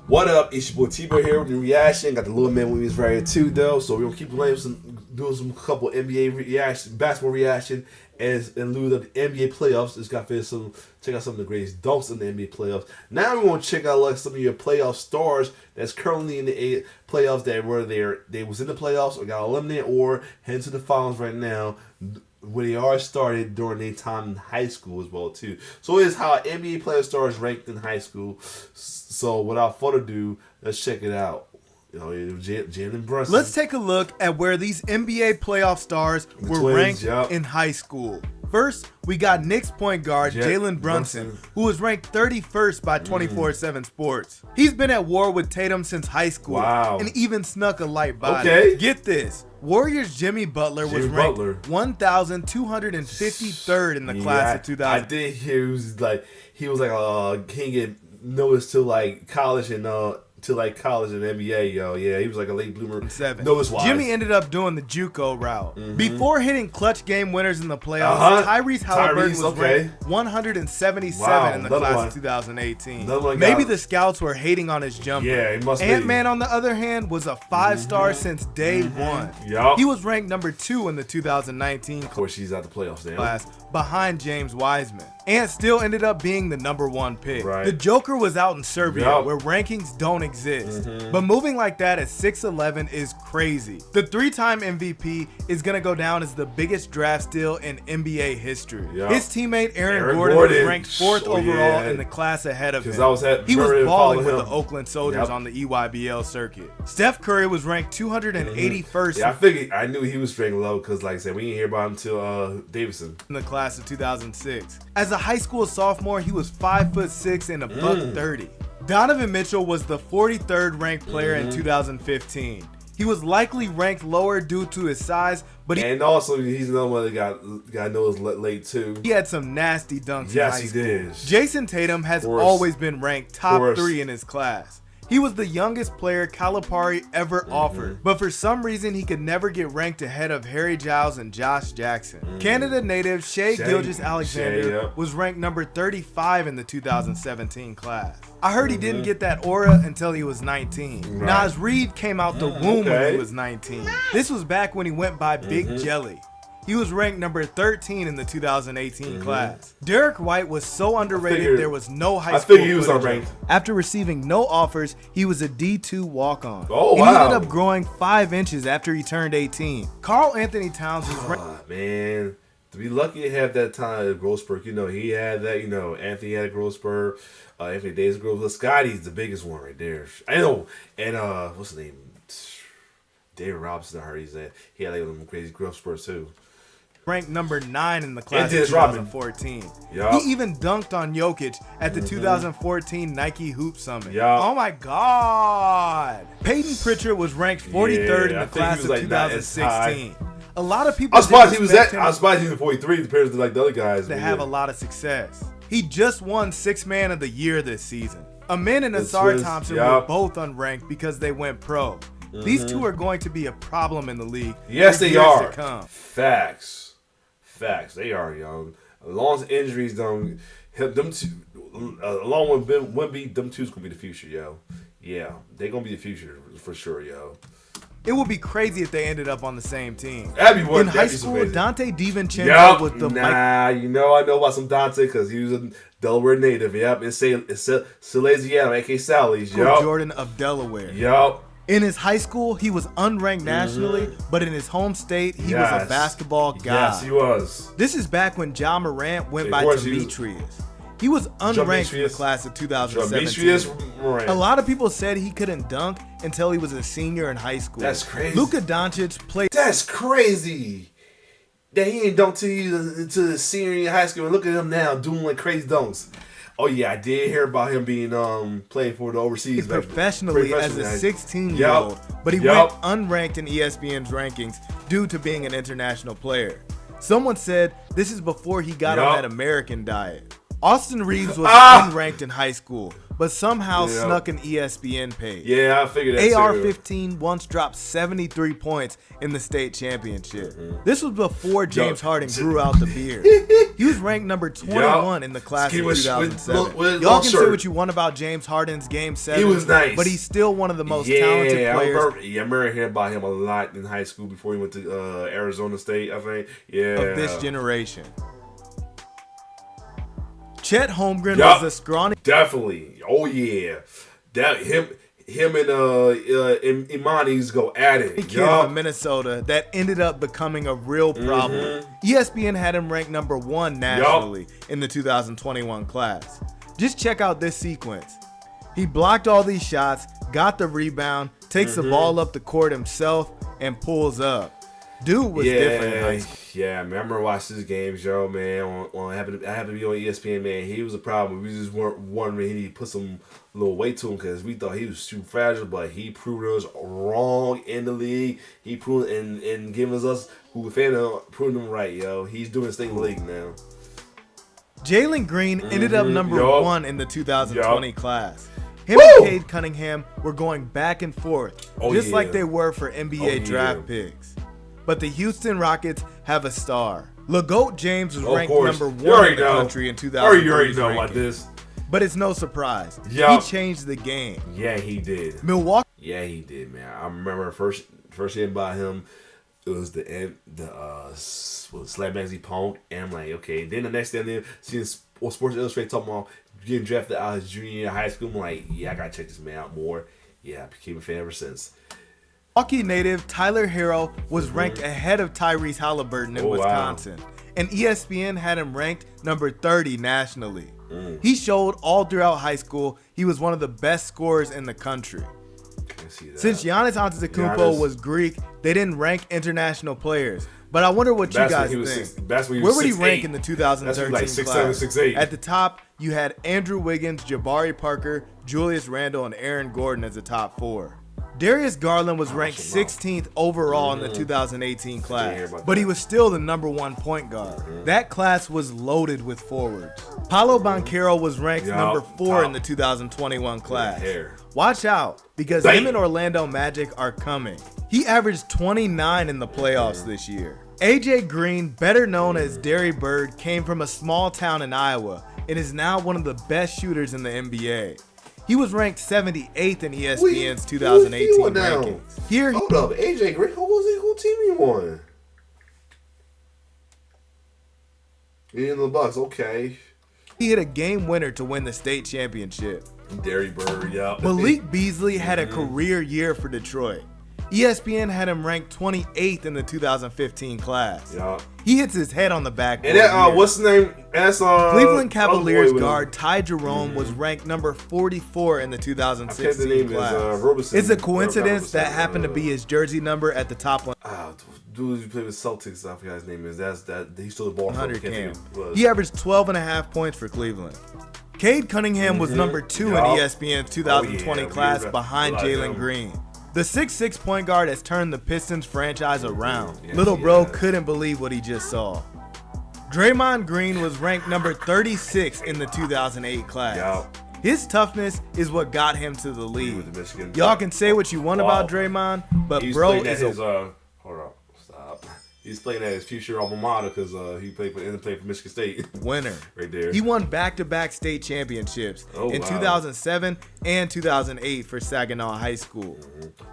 What up? It's your boy T-Boy here with the reaction. Got the little man with me is right here too, though. So we're gonna keep doing some couple NBA reaction, basketball reaction, as in lieu of the NBA playoffs. Just got to check out some of the greatest dunks in the NBA playoffs. Now we're gonna check out like some of your playoff stars that's currently in the playoffs that were there. They was in the playoffs or got eliminated or heading to the finals right now. Where they are started during their time in high school as well too. So it's how NBA player stars ranked in high school. So without further ado, let's check it out. You know, Jalen Brunson. Let's take a look at where these NBA playoff stars were ranked in high school. First, we got Knicks point guard Jalen Brunson, who was ranked 31st by 24/7 Sports. He's been at war with Tatum since high school and even snuck a light body. Okay. Get this. Warriors Jimmy Butler was ranked 1,253rd in the class of 2000. I did hear he was like can't get noticed till like college and NBA, yo. Yeah, he was like a late bloomer. Jimmy ended up doing the JUCO route. Before hitting clutch game winners in the playoffs, Tyrese Halliburton was ranked 177 in the class of 2018. Maybe the scouts were hating on his jumper. Yeah, he must be. Ant-Man, on the other hand, was a 5-star since day one. He was ranked number 2 in the 2019 Of course, he's out the playoffs now. Class, behind James Wiseman. Ant still ended up being the number 1 pick. The Joker was out in Serbia, where rankings don't exist. But moving like that at 6'11" is crazy. The 3-time MVP is gonna go down as the biggest draft steal in NBA history. His teammate Aaron Gordon was ranked 4th overall in the class ahead of him. He was balling with the Oakland Soldiers on the EYBL circuit. Steph Curry was ranked 281st. Yeah, I knew he was ranked low because, like I said, we didn't hear about him until Davidson in the class of 2006. As a high school sophomore, he was 5'6" and a $130. Donovan Mitchell was the 43rd ranked player in 2015. He was likely ranked lower due to his size, but and also he's another one that got noticed late too. He had some nasty dunks. Yes, he did. Jason Tatum has always been ranked top 3 in his class. He was the youngest player Calipari ever offered, but for some reason he could never get ranked ahead of Harry Giles and Josh Jackson. Canada native Shai Gilgeous-Alexander was ranked number 35 in the 2017 class. I heard he didn't get that aura until he was 19. Naz Reid came out the womb when he was 19. This was back when he went by Big Jelly. He was ranked number 13 in the 2018 class. Derek White was so underrated there was no high school he was unranked. After receiving no offers, he was a D2 walk-on. He ended up growing 5 inches after he turned 18. Karl Anthony Towns was ranked. Man, to be lucky to have that time at growth spurt, he had that, Anthony had a growth spurt, Anthony Davis growth spurt. Scotty's the biggest one right there. I know. And what's his name? David Robinson, I heard he had like them crazy growth spurts too. Ranked number 9 in the class of 2014. He even dunked on Jokic at the 2014 Nike Hoop Summit. Oh my God. Peyton Pritchard was ranked 43rd in the class of 2016. A lot of people. I was surprised he was in 43 compared to like the other guys. To have a lot of success. He just won 6th Man of the Year this season. Amin and Asar Thompson were both unranked because they went pro. These two are going to be a problem in the league. Yes, they are. Facts. They are, young. As long as injuries don't hit them two, along with Wemby, them two's gonna be the future, yo. Yeah, they gonna be the future for sure, yo. It would be crazy if they ended up on the same team. In high school, Dante DiVincenzo was the I know about some Dante because he was a Delaware native. It's Salesiano, aka Sally's. Jordan of Delaware. In his high school, he was unranked nationally, but in his home state, he was a basketball guy. Yes, he was. This is back when Ja Morant went by Demetrius. He was unranked in the class of 2017. A lot of people said he couldn't dunk until he was a senior in high school. That's crazy. Luka Doncic played. That's crazy. That he ain't dunked until the senior in high school. And look at him now doing like crazy dunks. Oh yeah, I did hear about him being playing for the overseas professionally as a 16-year-old, but he went unranked in ESPN's rankings due to being an international player. Someone said this is before he got on that American diet. Austin Reeves was unranked in high school, but somehow snuck an ESPN page. Yeah, I figured that AR-15 once dropped 73 points in the state championship. This was before James Harden grew out the beard. He was ranked number 21 in the class of 2007. Y'all can say what you want about James Harden's Game 7. He was nice. But he's still one of the most talented players. I remember hearing about him a lot in high school before he went to Arizona State, I think. Yeah. Of this generation. Chet Holmgren was a scrawny. Definitely. Oh, yeah. Him and Imani's go at it. Kid from Minnesota that ended up becoming a real problem. ESPN had him ranked number 1 nationally in the 2021 class. Just check out this sequence. He blocked all these shots, got the rebound, takes the ball up the court himself, and pulls up. Dude was different in high school. Yeah, I remember watching his games, Joe, man. I happened to be on ESPN, man. He was a problem. We just weren't wondering he put some little weight to him because we thought he was too fragile, but he proved us wrong in the league. He proved and giving us who were fan of proving him right, yo. He's doing his thing in the league now. Jalen Green ended up number 1 in the 2020 class. Him and Cade Cunningham were going back and forth, just like they were for NBA draft picks. But the Houston Rockets have a star. LeGoat James was ranked number 1 in the country in 2000. You already know about this. But it's no surprise. He changed the game. Yeah, he did. Milwaukee. Yeah, he did, man. I remember first hearing about him. It was the Slam Magazine Punk, and I'm like, okay. Then the next day, seeing Sports Illustrated talking about getting drafted out of his junior year of high school. I'm like, yeah, I gotta check this man out more. Yeah, I became a fan ever since. Milwaukee native Tyler Hero was ranked ahead of Tyrese Halliburton in Wisconsin, and ESPN had him ranked number 30 nationally. He showed all throughout high school he was one of the best scorers in the country. Since Giannis Antetokounmpo was Greek, they didn't rank international players. But I wonder what you guys think. Where would he rank in the 2013 like 6'7", 6'8". At the top, you had Andrew Wiggins, Jabari Parker, Julius Randle, and Aaron Gordon as the top 4. Darius Garland was ranked 16th overall in the 2018 class, but he was still the number 1 point guard. That class was loaded with forwards. Paolo Banchero was ranked number 4 in the 2021 class. Watch out, because him and Orlando Magic are coming. He averaged 29 in the playoffs this year. AJ Green, better known as Derry Bird, came from a small town in Iowa and is now one of the best shooters in the NBA. He was ranked 78th in ESPN's 2018 rankings. Hold up, AJ Green, who team he on? He in the Bucks, okay. He hit a game winner to win the state championship. Derry Bird, Malik Beasley had a career year for Detroit. ESPN had him ranked 28th in the 2015 class. He hits his head on the backboard. And what's the name? That's Cleveland Cavaliers guard Ty Jerome was ranked number 44 in the 2016 class. It's a coincidence that happened to be his jersey number at the top one. Dude who played with Celtics, I forgot his name is. He stole the ball. 100 came. He averaged 12.5 points for Cleveland. Cade Cunningham was number 2 in ESPN's 2020 class behind Jalen Green. The 6'6" point guard has turned the Pistons franchise around. Little bro couldn't believe what he just saw. Draymond Green was ranked number 36 in the 2008 class. His toughness is what got him to the league. Y'all can say what you want about Draymond, but bro is hold on, stop. He's playing at his future alma mater because he played for Michigan State. Winner. Right there. He won back-to-back state championships in 2007 and 2008 for Saginaw High School.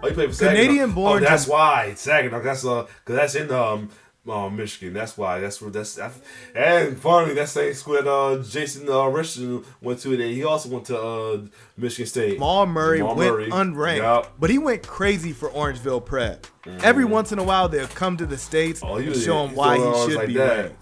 Oh, he played for Saginaw. Canadian-born. That's why Saginaw. Because that's in Michigan. That's why. And finally, that same school that Jason Richardson went to. And he also went to Michigan State. Jamal Murray went unranked, but he went crazy for Orangeville Prep. Every once in a while, they'll come to the States and show him why he should be ranked.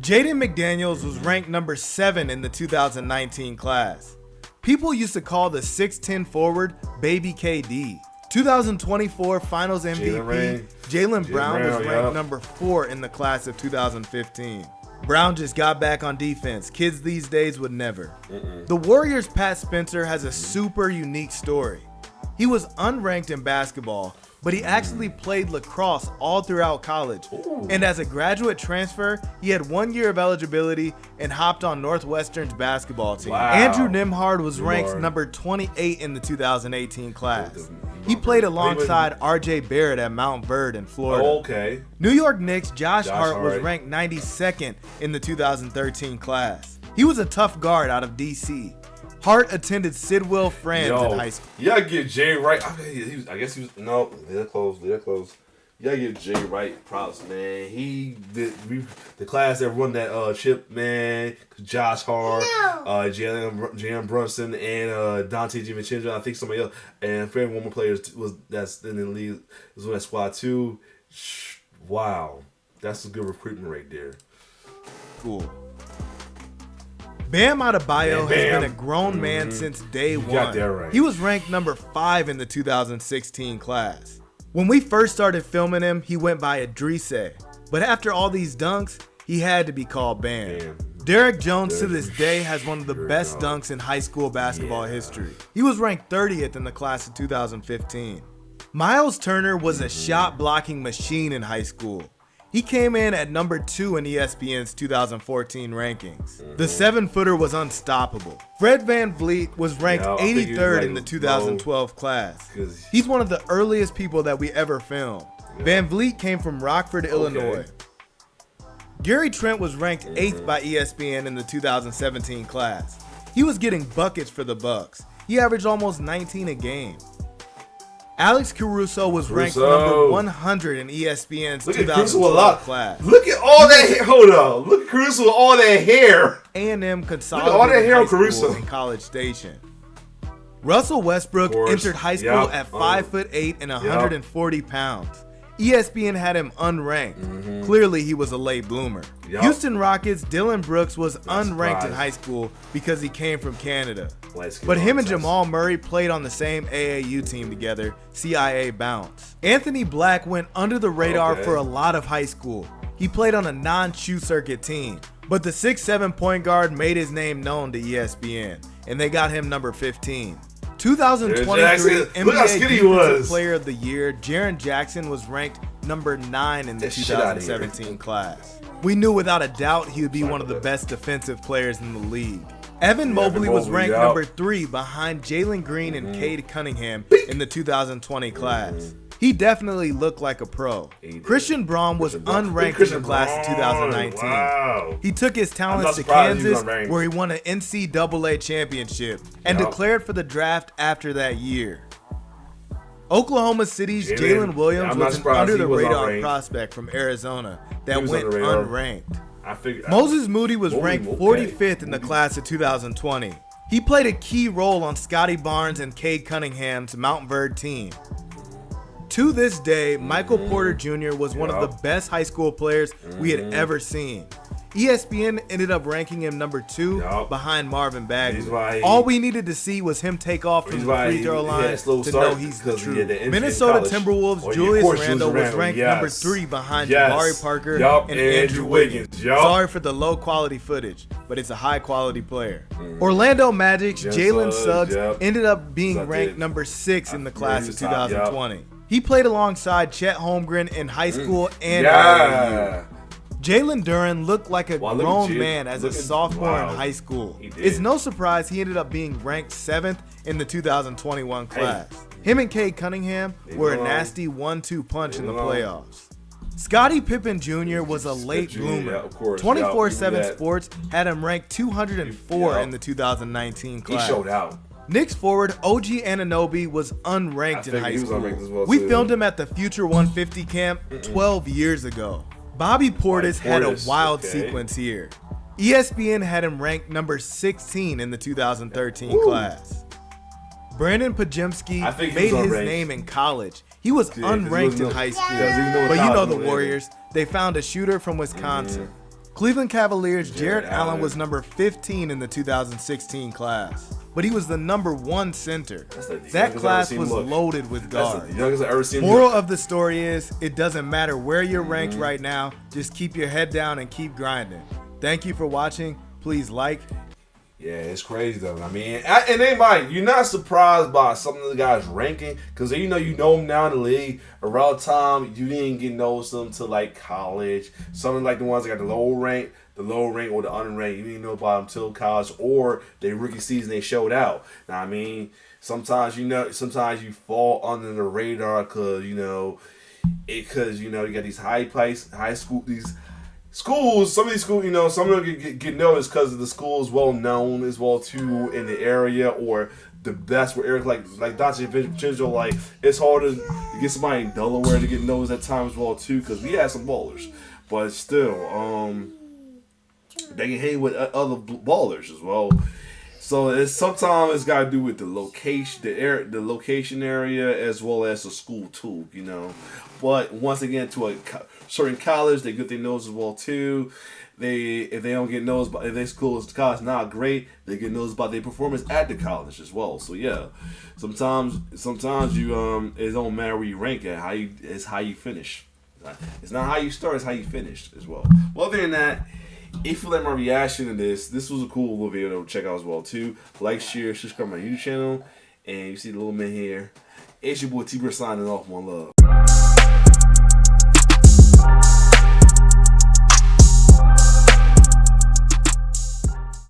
Jaden McDaniels was ranked number 7 in the 2019 class. People used to call the 6'10" forward Baby KD. 2024 Finals MVP Jaylen Brown was ranked number 4 in the class of 2015. Brown just got back on defense. Kids these days would never. The Warriors' Pat Spencer has a super unique story. He was unranked in basketball, but he actually played lacrosse all throughout college. And as a graduate transfer, he had 1 year of eligibility and hopped on Northwestern's basketball team. Wow. Andrew Nembhard was ranked number 28 in the 2018 class. He played alongside R.J. Barrett at Mount Verde in Florida. Okay. New York Knicks' Josh Hart was ranked 92nd in the 2013 class. He was a tough guard out of D.C. Hart attended Sidwell Friends in high school. You gotta give Jay Wright. I guess he was. No, they're close. You gotta give Jay Wright props, man. He did the class that won that chip, man. Josh Hart, Jalen Brunson, and Dante DiVincenzo. I think somebody else, and for one more player that's in the league was on that squad too. Wow, that's a good recruitment right there. Cool. Bam Adebayo has been a grown man since day one. Got that right. He was ranked number 5 in the 2016 class. When we first started filming him, he went by Idrise. But after all these dunks, he had to be called Bam. Derrick Jones to this day has one of the best dunks in high school basketball history. He was ranked 30th in the class of 2015. Miles Turner was a shot blocking machine in high school. He came in at number 2 in ESPN's 2014 rankings. The 7-footer was unstoppable. Fred VanVleet was ranked 83rd in the 2012 class. He's one of the earliest people that we ever filmed. VanVleet came from Rockford, Illinois. Gary Trent was ranked 8th by ESPN in the 2017 class. He was getting buckets for the Bucks. He averaged almost 19 a game. Alex Caruso was ranked number 100 in ESPN's 2012 class. Look at all that hair. Hold on. Look at Caruso with all that hair. A&M Consolidated High School in College Station. Russell Westbrook entered high school at 5'8" and 140 pounds. ESPN had him unranked. Clearly, he was a late bloomer. Houston Rockets' Dylan Brooks was unranked in high school because he came from Canada. But him and Jamal Murray played on the same AAU team together, CIA Bounce. Anthony Black went under the radar for a lot of high school. He played on a non-shoe circuit team. But the 6'7" point guard made his name known to ESPN, and they got him number 15. 2023 NBA Defensive Player of the Year, Jaren Jackson was ranked number 9 in the 2017 class. We knew without a doubt he would be one of the best defensive players in the league. Evan Mobley was ranked number 3 behind Jalen Green and Cade Cunningham in the 2020 class. He definitely looked like a pro. Christian Braun was unranked in the class of 2019. Wow. He took his talents to Kansas, where he won an NCAA championship and declared for the draft after that year. Oklahoma City's Jalen Williams was an under-the-radar prospect from Arizona that went unranked. Moses Moody was ranked 45th in the class of 2020. He played a key role on Scotty Barnes and Cade Cunningham's Mount Verde team. To this day, Michael Porter Jr. was one of the best high school players we had ever seen. ESPN ended up ranking him number 2 behind Marvin Bagley. All we needed to see was him take off from the free throw line to know he's the truth. Minnesota Timberwolves' Julius Randle was ranked number 3 behind Jabari Parker and Andrew Wiggins. Sorry for the low quality footage, but it's a high quality player. Orlando Magic's Jalen Suggs ended up being ranked number 6 in the class of 2020. He played alongside Chet Holmgren in high school and AAU. Jalen Duren looked like a grown man as a sophomore in high school. It's no surprise he ended up being ranked 7th in the 2021 class. Him and Cade Cunningham were a nasty 1-2 punch in the playoffs. Scottie Pippen Jr. was a late bloomer. 24/7 Sports had him ranked 204 in the 2019 class. He showed out. Knicks forward OG Anunoby was unranked in high school. We filmed him at the Future 150 camp 12 years ago. Bobby Portis had a wild sequence here. ESPN had him ranked number 16 in the 2013 class. Brandon Pajemski made his name in college. He was unranked in high school. But you know the Warriors, they found a shooter from Wisconsin. Cleveland Cavaliers' Jarrett Allen was number 15 in the 2016 class. But he was the number 1 center. That class was loaded with guards. Moral of the story is, it doesn't matter where you're ranked right now, just keep your head down and keep grinding. Thank you for watching. Please like, Yeah, it's crazy though. I mean, and anybody, you're not surprised by some of the guys ranking because you know them now in the league. Around the time you didn't get noticed them to like college. Some of like the ones that got the low rank or the unranked, you didn't know about them till college or their rookie season they showed out. Now I mean, sometimes you fall under the radar because you got these high school schools, some of these schools, some of them get noticed because of the school is well known as well too in the area, or the best where areas like Dante Vincenzo, like it's hard to get somebody in Delaware to get noticed at times as well too, because we had some ballers, but still, they can hang with other ballers as well. So sometimes it's got to do with the location, the location area, as well as the school too, But once again, to a certain college, they get their nose as well too. If they don't get noticed, if their college not great, they get noticed by their performance at the college as well. So yeah, sometimes you it don't matter where you rank at. It's how you finish. It's not how you start; it's how you finish as well. Well, other than that, if you like my reaction to this was a cool little video to check out as well too. Like, share, subscribe to my YouTube channel, and you see the little man here. It's your boy T-Bird signing off. One love.